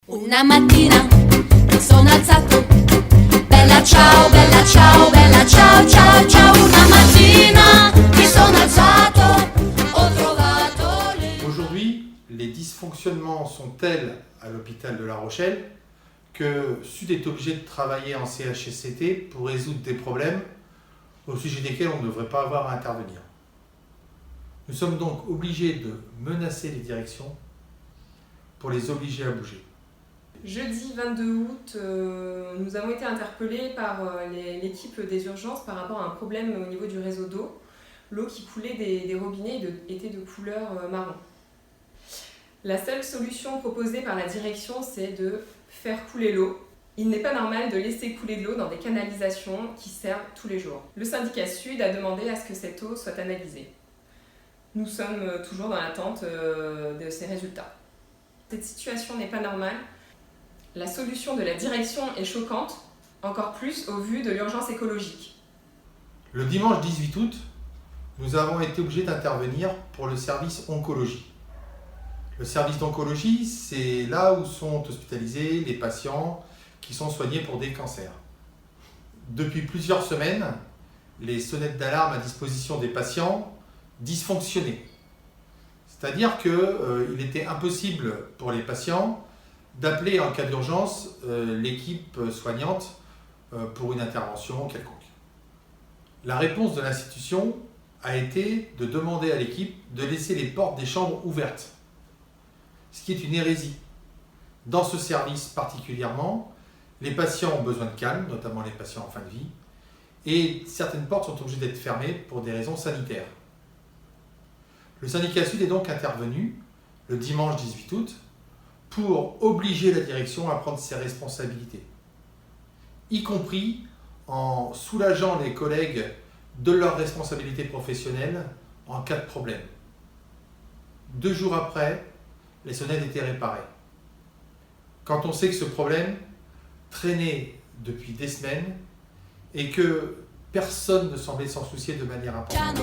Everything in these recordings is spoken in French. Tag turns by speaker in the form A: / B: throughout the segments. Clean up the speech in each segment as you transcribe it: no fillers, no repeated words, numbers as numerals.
A: Una mattina mi sono alzato, bella ciao, bella ciao, bella ciao, ciao, ciao. Una mattina mi sono alzato, ho trovato le...
B: Aujourd'hui, les dysfonctionnements sont tels à l'hôpital de La Rochelle que Sud est obligé de travailler en CHSCT pour résoudre des problèmes au sujet desquels on ne devrait pas avoir à intervenir. Nous sommes donc obligés de menacer les directions pour les obliger à bouger.
C: Jeudi 22 août, nous avons été interpellés par l'équipe des urgences par rapport à un problème au niveau du réseau d'eau. L'eau qui coulait des robinets était de couleur marron. La seule solution proposée par la direction, c'est de faire couler l'eau. Il n'est pas normal de laisser couler de l'eau dans des canalisations qui servent tous les jours. Le syndicat Sud a demandé à ce que cette eau soit analysée. Nous sommes toujours dans l'attente de ces résultats. Cette situation n'est pas normale. La solution de la direction est choquante, encore plus au vu de l'urgence écologique.
B: Le dimanche 18 août, nous avons été obligés d'intervenir pour le service oncologie. Le service d'oncologie, c'est là où sont hospitalisés les patients qui sont soignés pour des cancers. Depuis plusieurs semaines, les sonnettes d'alarme à disposition des patients dysfonctionnaient. C'est-à-dire qu'il était impossible pour les patients d'appeler en cas d'urgence l'équipe soignante pour une intervention quelconque. La réponse de l'institution a été de demander à l'équipe de laisser les portes des chambres ouvertes, ce qui est une hérésie. Dans ce service particulièrement, les patients ont besoin de calme, notamment les patients en fin de vie, et certaines portes sont obligées d'être fermées pour des raisons sanitaires. Le syndicat Sud est donc intervenu le dimanche 18 août pour obliger la direction à prendre ses responsabilités, y compris en soulageant les collègues de leurs responsabilités professionnelles en cas de problème. 2 jours après, les sonnettes étaient réparées. Quand on sait que ce problème traînait depuis des semaines et que personne ne semblait s'en soucier de manière importante.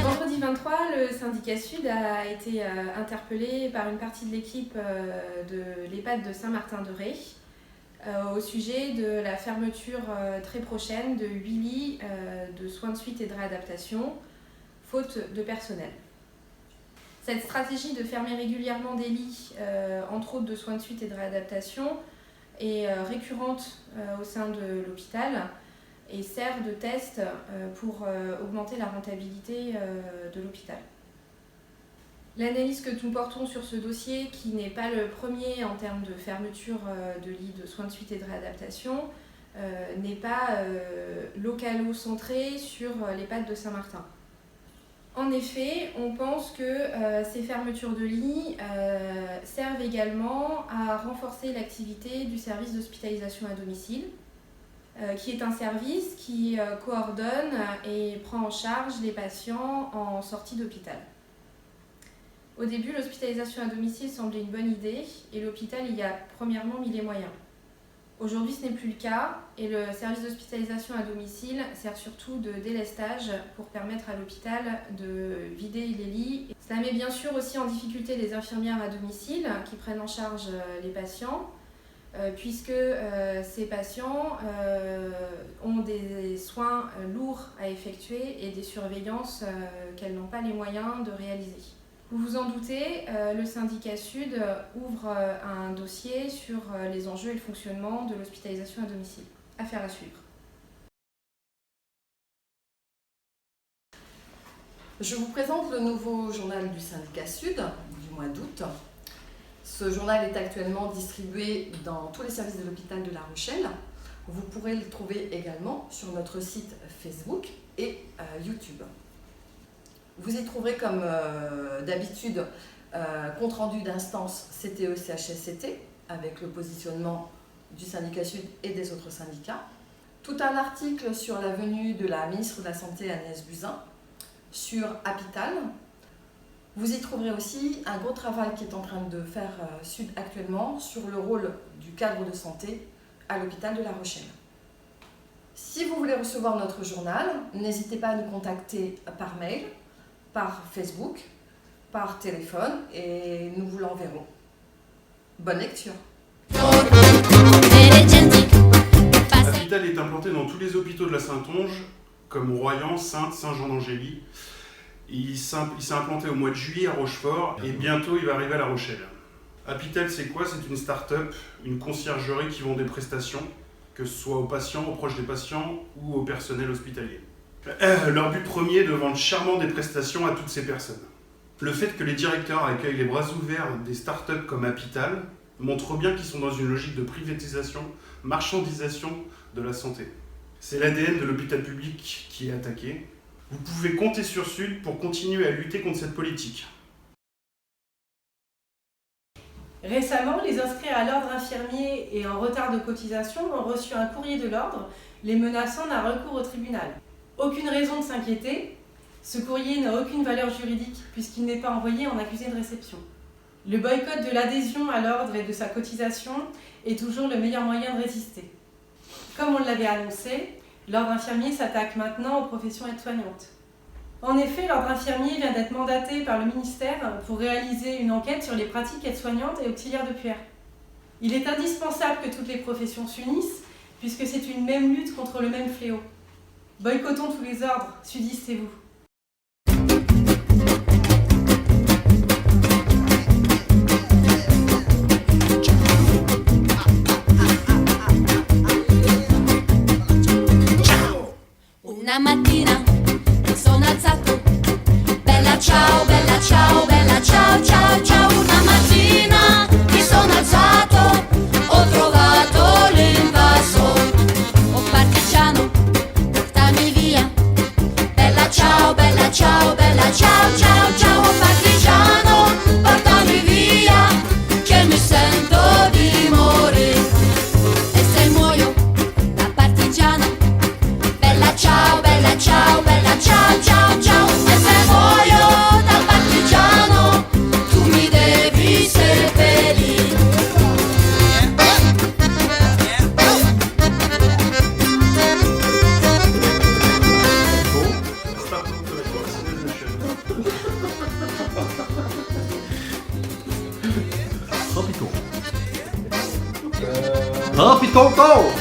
C: Vendredi 23, le syndicat Sud a été interpellé par une partie de l'équipe de l'EHPAD de Saint-Martin-de-Ré au sujet de la fermeture très prochaine de 8 lits de soins de suite et de réadaptation, faute de personnel. Cette stratégie de fermer régulièrement des lits, entre autres de soins de suite et de réadaptation, est récurrente au sein de l'hôpital et sert de test pour augmenter la rentabilité de l'hôpital. L'analyse que nous portons sur ce dossier, qui n'est pas le premier en termes de fermeture de lits de soins de suite et de réadaptation, n'est pas localo-centrée sur l'EHPAD de Saint-Martin. En effet, on pense que ces fermetures de lits servent également à renforcer l'activité du service d'hospitalisation à domicile, qui est un service qui coordonne et prend en charge les patients en sortie d'hôpital. Au début, l'hospitalisation à domicile semblait une bonne idée et l'hôpital y a premièrement mis les moyens. Aujourd'hui, ce n'est plus le cas et le service d'hospitalisation à domicile sert surtout de délestage pour permettre à l'hôpital de vider les lits. Cela met bien sûr aussi en difficulté les infirmières à domicile qui prennent en charge les patients, puisque ces patients ont des soins lourds à effectuer et des surveillances qu'elles n'ont pas les moyens de réaliser. Vous vous en doutez, le syndicat Sud ouvre un dossier sur les enjeux et le fonctionnement de l'hospitalisation à domicile. Affaire à suivre.
D: Je vous présente le nouveau journal du syndicat Sud du mois d'août. Ce journal est actuellement distribué dans tous les services de l'hôpital de La Rochelle. Vous pourrez le trouver également sur notre site Facebook et YouTube. Vous y trouverez comme d'habitude compte-rendu d'instance CTE-CHSCT avec le positionnement du syndicat Sud et des autres syndicats. Tout un article sur la venue de la ministre de la Santé Agnès Buzyn sur Apital. Vous y trouverez aussi un gros travail qui est en train de faire Sud actuellement sur le rôle du cadre de santé à l'hôpital de La Rochelle. Si vous voulez recevoir notre journal, n'hésitez pas à nous contacter par mail, par Facebook par téléphone et nous vous l'enverrons. Bonne lecture.
E: Apital est implanté dans tous les hôpitaux de la Saintonge, comme Royan, Saintes, Saint-Jean-d'Angély. Il s'est implanté au mois de juillet à Rochefort et bientôt il va arriver à La Rochelle. Apital, c'est quoi? C'est une start-up, une conciergerie qui vend des prestations, que ce soit aux patients, aux proches des patients ou au personnel hospitalier. Leur but premier est de vendre charmant des prestations à toutes ces personnes. Le fait que les directeurs accueillent les bras ouverts des start-up comme Apital montre bien qu'ils sont dans une logique de privatisation, marchandisation de la santé. C'est l'ADN de l'hôpital public qui est attaqué. Vous pouvez compter sur Sud pour continuer à lutter contre cette politique.
F: Récemment, les inscrits à l'ordre infirmier et en retard de cotisation ont reçu un courrier de l'ordre les menaçant d'un recours au tribunal. Aucune raison de s'inquiéter, ce courrier n'a aucune valeur juridique puisqu'il n'est pas envoyé en accusé de réception. Le boycott de l'adhésion à l'ordre et de sa cotisation est toujours le meilleur moyen de résister. Comme on l'avait annoncé, l'ordre infirmier s'attaque maintenant aux professions aides-soignantes. En effet, l'ordre infirmier vient d'être mandaté par le ministère pour réaliser une enquête sur les pratiques aides-soignantes et auxiliaires de puère. Il est indispensable que toutes les professions s'unissent, puisque c'est une même lutte contre le même fléau. Boycottons tous les ordres, sudistes et vous.
A: Una mattina mi sono alzato, bella ciao, bella ciao, bella ciao, ciao, ciao. Una mattina mi sono alzato, ho trovato l'invaso. Oh partigiano, portami via, bella ciao, bella ciao, bella ciao, ciao, ciao. Oh partigiano, portami via, che mi sento di morire. E se muoio da partigiano, bella ciao, bella ciao, bella ciao, ciao, ciao. E se muoio da partigiano, tu mi devi seppellire.
G: Rapito go!